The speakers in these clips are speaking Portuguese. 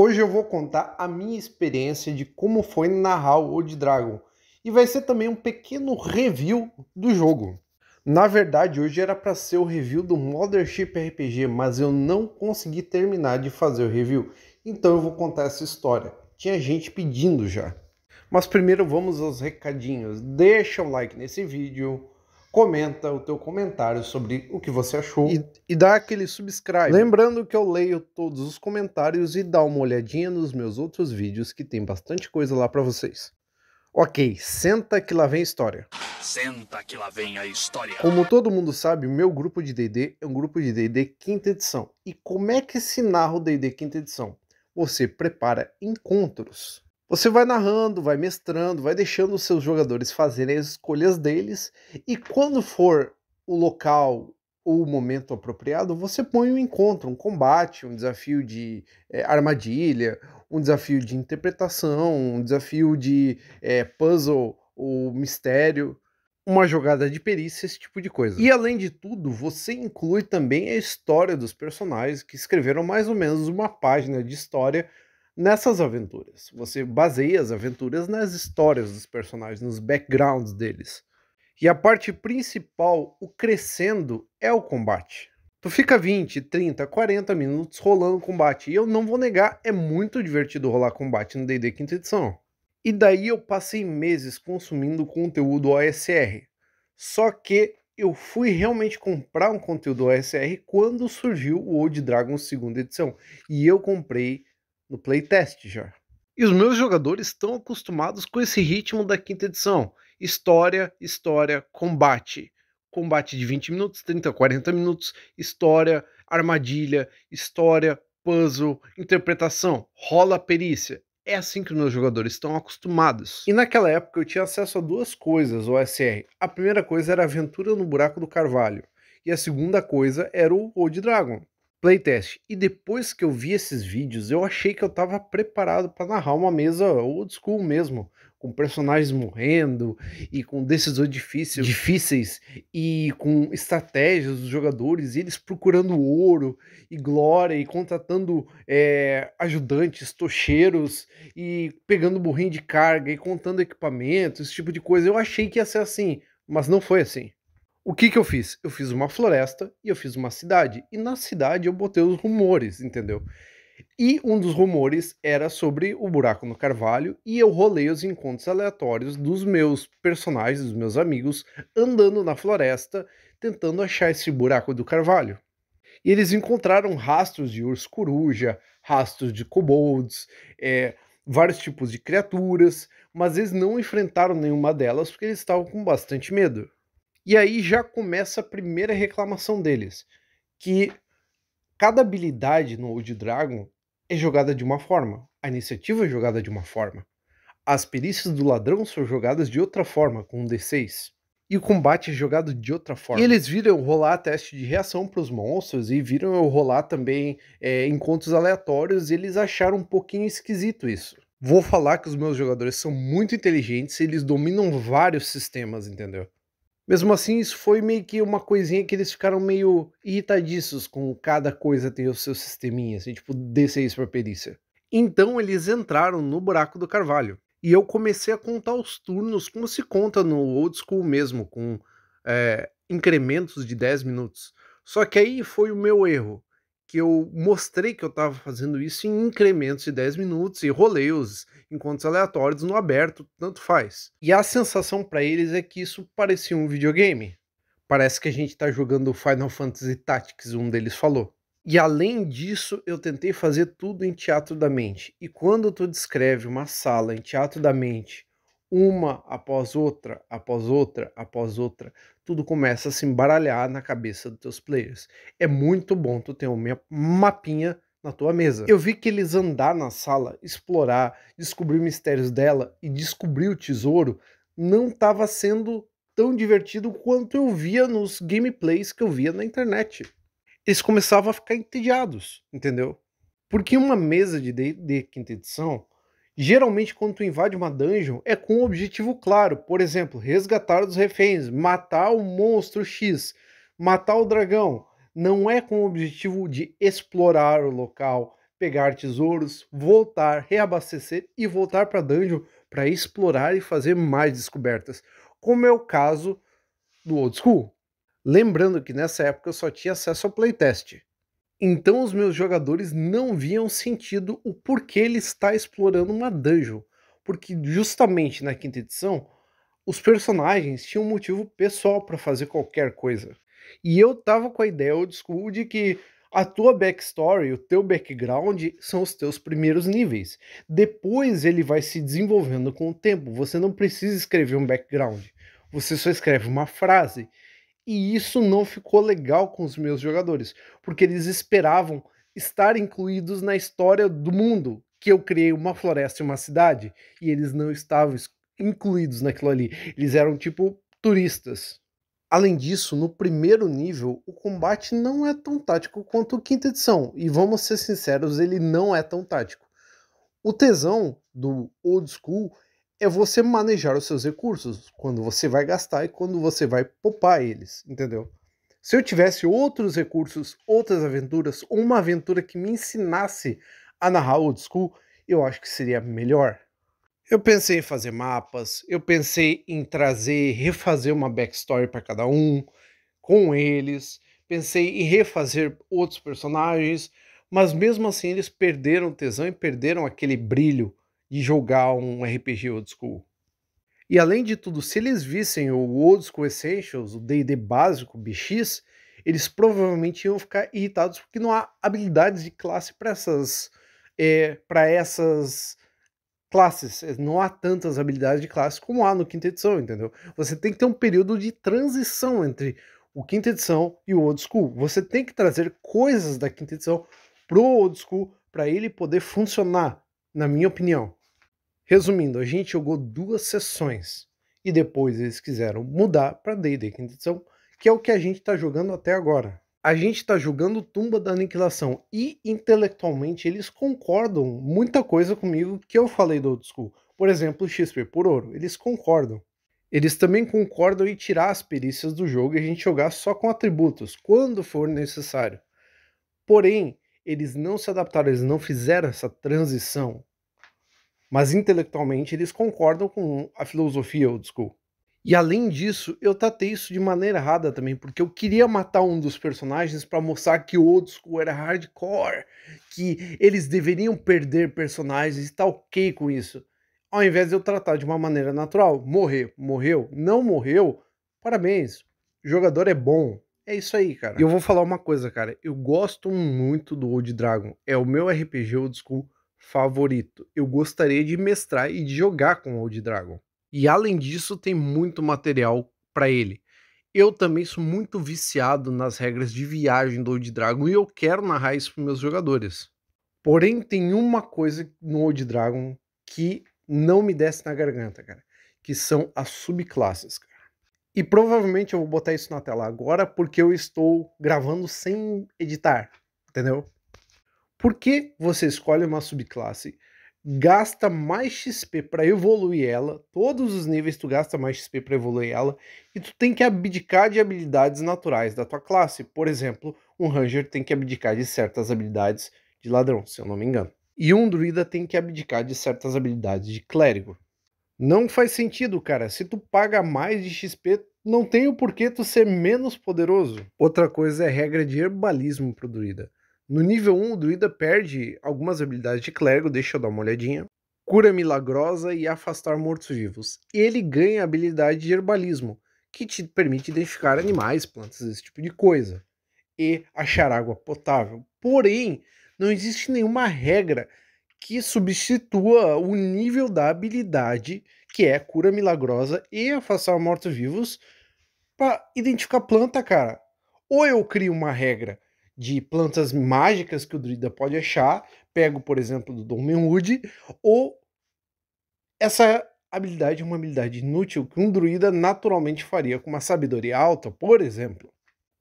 Hoje eu vou contar a minha experiência de como foi narrar o Old Dragon e vai ser também um pequeno review do jogo. Na verdade, hoje era para ser o review do Mothership RPG, mas eu não consegui terminar de fazer o review, então eu vou contar essa história. Tinha gente pedindo já. Mas primeiro vamos aos recadinhos. Deixa o like nesse vídeo, comenta o teu comentário sobre o que você achou e dá aquele subscribe. Lembrando que eu leio todos os comentários e dá uma olhadinha nos meus outros vídeos que tem bastante coisa lá pra vocês. Ok, senta que lá vem a história. Senta que lá vem a história. Como todo mundo sabe, o meu grupo de D&D é um grupo de D&D quinta edição. E como é que se narra o D&D quinta edição? Você prepara encontros. Você vai narrando, vai mestrando, vai deixando os seus jogadores fazerem as escolhas deles, e quando for o local ou o momento apropriado, você põe um encontro, um combate, um desafio de armadilha, um desafio de interpretação, um desafio de puzzle ou mistério, uma jogada de perícia, esse tipo de coisa. E além de tudo, você inclui também a história dos personagens que escreveram mais ou menos uma página de história nessas aventuras. Você baseia as aventuras nas histórias dos personagens, nos backgrounds deles. E a parte principal, o crescendo, é o combate. Tu fica 20, 30, 40 minutos rolando combate. E eu não vou negar, é muito divertido rolar combate no D&D quinta edição. E daí eu passei meses consumindo conteúdo OSR. Só que eu fui realmente comprar um conteúdo OSR quando surgiu o Old Dragon segunda edição. E eu comprei no playtest já. E os meus jogadores estão acostumados com esse ritmo da quinta edição. História, história, combate. Combate de 20 minutos, 30, 40 minutos. História, armadilha, história, puzzle, interpretação. Rola a perícia. É assim que os meus jogadores estão acostumados. E naquela época eu tinha acesso a duas coisas, OSR. A primeira coisa era a Aventura no Buraco do Carvalho. E a segunda coisa era o Old Dragon. Playtest. E depois que eu vi esses vídeos, eu achei que eu estava preparado para narrar uma mesa old school mesmo, com personagens morrendo e com decisões difíceis e com estratégias dos jogadores, e eles procurando ouro e glória e contratando ajudantes, tocheiros e pegando burrinho de carga e contando equipamentos, esse tipo de coisa. Eu achei que ia ser assim, mas não foi assim. O que eu fiz? Eu fiz uma floresta e eu fiz uma cidade. E na cidade eu botei os rumores, entendeu? E um dos rumores era sobre o buraco no carvalho, e eu rolei os encontros aleatórios dos meus personagens, dos meus amigos, andando na floresta, tentando achar esse buraco do carvalho. E eles encontraram rastros de urso-coruja, rastros de kobolds, vários tipos de criaturas, mas eles não enfrentaram nenhuma delas porque eles estavam com bastante medo. E aí já começa a primeira reclamação deles, que cada habilidade no Old Dragon é jogada de uma forma, a iniciativa é jogada de uma forma, as perícias do ladrão são jogadas de outra forma, com um D6, e o combate é jogado de outra forma. E eles viram eu rolar teste de reação para os monstros, e viram eu rolar também encontros aleatórios, e eles acharam um pouquinho esquisito isso. Vou falar que os meus jogadores são muito inteligentes e eles dominam vários sistemas, entendeu? Mesmo assim, isso foi meio que uma coisinha que eles ficaram meio irritadiços com cada coisa ter o seu sisteminha, assim, tipo D6 pra perícia. Então eles entraram no buraco do carvalho. E eu comecei a contar os turnos como se conta no old school mesmo, com incrementos de 10 minutos. Só que aí foi o meu erro, que eu mostrei que eu estava fazendo isso em incrementos de 10 minutos e rolei os encontros aleatórios no aberto, tanto faz. E a sensação para eles é que isso parecia um videogame. Parece que a gente está jogando Final Fantasy Tactics, um deles falou. E além disso, eu tentei fazer tudo em teatro da mente. E quando tu descreve uma sala em teatro da mente, uma após outra, após outra, após outra, tudo começa a se embaralhar na cabeça dos teus players. É muito bom tu ter um mapinha na tua mesa. Eu vi que eles andar na sala, explorar, descobrir mistérios dela e descobrir o tesouro não estava sendo tão divertido quanto eu via nos gameplays que eu via na internet. Eles começavam a ficar entediados, entendeu? Porque uma mesa de D&D quinta edição, geralmente quando tu invade uma dungeon, é com um objetivo claro. Por exemplo, resgatar os reféns, matar o monstro X, matar o dragão. Não é com o objetivo de explorar o local, pegar tesouros, voltar, reabastecer e voltar para dungeon para explorar e fazer mais descobertas, como é o caso do Old School. Lembrando que nessa época eu só tinha acesso ao playtest. Então os meus jogadores não viam sentido o porquê ele está explorando uma dungeon, porque justamente na quinta edição os personagens tinham um motivo pessoal para fazer qualquer coisa. E eu tava com a ideia old school de que a tua backstory, o teu background são os teus primeiros níveis. Depois ele vai se desenvolvendo com o tempo. Você não precisa escrever um background. Você só escreve uma frase. E isso não ficou legal com os meus jogadores, porque eles esperavam estar incluídos na história do mundo, que eu criei uma floresta e uma cidade, e eles não estavam incluídos naquilo ali. Eles eram tipo turistas. Além disso, no primeiro nível, o combate não é tão tático quanto o quinta edição, e vamos ser sinceros, ele não é tão tático. O tesão do old school é você manejar os seus recursos, quando você vai gastar e quando você vai poupar eles, entendeu? Se eu tivesse outros recursos, outras aventuras, ou uma aventura que me ensinasse a narrar old school, eu acho que seria melhor. Eu pensei em fazer mapas, eu pensei em trazer, refazer uma backstory para cada um, com eles, pensei em refazer outros personagens, mas mesmo assim eles perderam o tesão e perderam aquele brilho de jogar um RPG old school. E além de tudo, se eles vissem o Old School Essentials, o D&D básico, BX, eles provavelmente iam ficar irritados porque não há habilidades de classe para essas classes. Não há tantas habilidades de classe como há no quinta edição, entendeu? Você tem que ter um período de transição entre o quinta edição e o Old School. Você tem que trazer coisas da quinta edição pro Old School para ele poder funcionar, na minha opinião. Resumindo, a gente jogou 2 sessões e depois eles quiseram mudar para D&D quinta edição, que é o que a gente está jogando até agora. A gente está jogando Tumba da Aniquilação e intelectualmente eles concordam muita coisa comigo que eu falei do Old School. Por exemplo, XP por ouro, eles concordam. Eles também concordam em tirar as perícias do jogo e a gente jogar só com atributos, quando for necessário. Porém, eles não se adaptaram, eles não fizeram essa transição. Mas intelectualmente eles concordam com a filosofia old school. E além disso, eu tratei isso de maneira errada também, porque eu queria matar um dos personagens para mostrar que o old school era hardcore, que eles deveriam perder personagens e tá ok com isso. Ao invés de eu tratar de uma maneira natural, morreu, não morreu, parabéns, o jogador é bom. É isso aí, cara. E eu vou falar uma coisa, cara, eu gosto muito do Old Dragon, é o meu RPG old school favorito. Eu gostaria de mestrar e de jogar com o Old Dragon. E além disso, tem muito material para ele. Eu também sou muito viciado nas regras de viagem do Old Dragon e eu quero narrar isso para meus jogadores. Porém, tem uma coisa no Old Dragon que não me desce na garganta, cara, que são as subclasses, cara. E provavelmente eu vou botar isso na tela agora porque eu estou gravando sem editar, entendeu? Por que você escolhe uma subclasse, gasta mais XP para evoluir ela, todos os níveis tu gasta mais XP para evoluir ela, e tu tem que abdicar de habilidades naturais da tua classe. Por exemplo, um Ranger tem que abdicar de certas habilidades de ladrão, se eu não me engano. E um druida tem que abdicar de certas habilidades de clérigo. Não faz sentido, cara. Se tu paga mais de XP, não tem o porquê tu ser menos poderoso. Outra coisa é regra de herbalismo pro druida. No nível 1, o druida perde algumas habilidades de clérigo, deixa eu dar uma olhadinha. Cura milagrosa e afastar mortos-vivos. Ele ganha a habilidade de herbalismo, que te permite identificar animais, plantas, esse tipo de coisa. E achar água potável. Porém, não existe nenhuma regra que substitua o nível da habilidade, que é cura milagrosa e afastar mortos-vivos, para identificar planta, cara. Ou eu crio uma regra de plantas mágicas que o druida pode achar, pego, por exemplo, do Dolmenwood, ou essa habilidade é uma habilidade inútil que um druida naturalmente faria com uma sabedoria alta, por exemplo.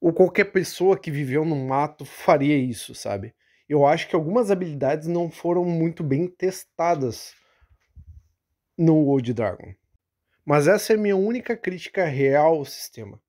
Ou qualquer pessoa que viveu no mato faria isso, sabe? Eu acho que algumas habilidades não foram muito bem testadas no Old Dragon. Mas essa é a minha única crítica real ao sistema.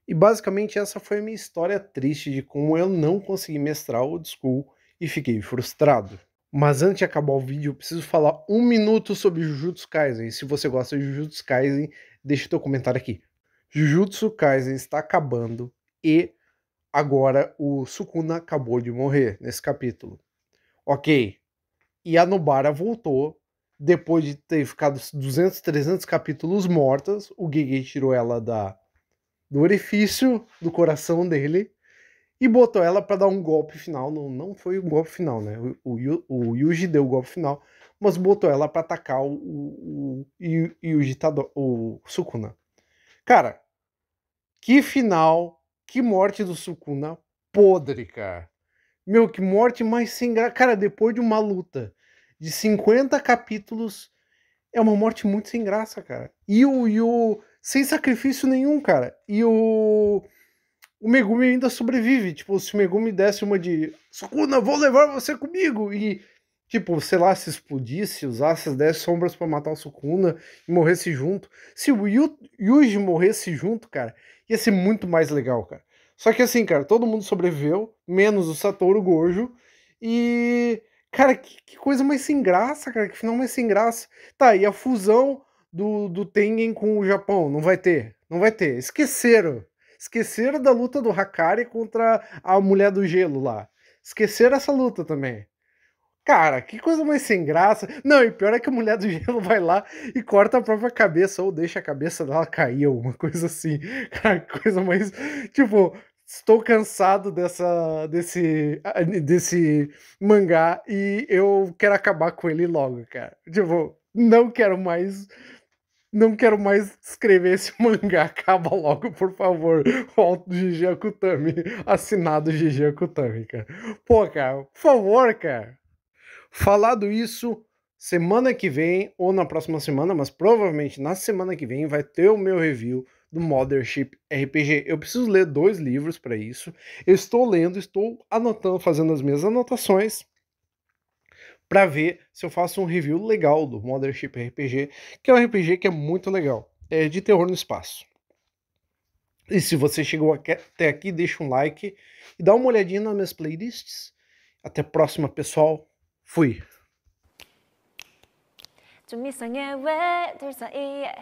E basicamente essa foi a minha história triste de como eu não consegui mestrar o Old School e fiquei frustrado. Mas antes de acabar o vídeo, eu preciso falar 1 minuto sobre Jujutsu Kaisen. E se você gosta de Jujutsu Kaisen, deixa o teu comentário aqui. Jujutsu Kaisen está acabando e agora o Sukuna acabou de morrer nesse capítulo. Ok. E a Nobara voltou depois de ter ficado 200, 300 capítulos mortas. O Gege tirou ela do orifício do coração dele e botou ela para dar um golpe final. Não foi o golpe final, né? O Yuji deu o golpe final, mas botou ela para atacar o Yuji Tadori, o Sukuna. Cara, que final, que morte do Sukuna podre, cara. Meu, que morte mais sem graça. Cara, depois de uma luta de 50 capítulos, é uma morte muito sem graça, cara. E o sem sacrifício nenhum, cara. E o Megumi ainda sobrevive. Tipo, se o Megumi desse uma de Sukuna, vou levar você comigo. E, tipo, sei lá, se explodisse, usasse as 10 sombras pra matar o Sukuna e morresse junto. Se o Yuji morresse junto, cara, ia ser muito mais legal, cara. Só que assim, cara, todo mundo sobreviveu, menos o Satoru Gojo. E, cara, que coisa mais sem graça, cara. Que final mais sem graça. Tá, e a fusão do Tengen com o Japão? Não vai ter. Não vai ter. Esqueceram. Esqueceram da luta do Hakari contra a mulher do gelo lá. Esqueceram essa luta também. Cara, que coisa mais sem graça. Não, e pior é que a mulher do gelo vai lá e corta a própria cabeça, ou deixa a cabeça dela cair, alguma coisa assim. Cara, que coisa mais. Tipo, estou cansado desse mangá e eu quero acabar com ele logo, cara. Tipo, não quero mais escrever esse mangá. Acaba logo, por favor. Volta do Gigi Akutami. Assinado Gigi Akutami, cara. Pô, cara, por favor, cara. Falado isso, semana que vem, ou na próxima semana, mas provavelmente na semana que vem, vai ter o meu review do Mothership RPG. Eu preciso ler 2 livros para isso. Eu estou lendo, estou anotando, fazendo as minhas anotações para ver se eu faço um review legal do Mothership RPG, que é um RPG que é muito legal. É de terror no espaço. E se você chegou até aqui, deixa um like e dá uma olhadinha nas minhas playlists. Até a próxima, pessoal. Fui! 좀 이상해 왜 둘 사이에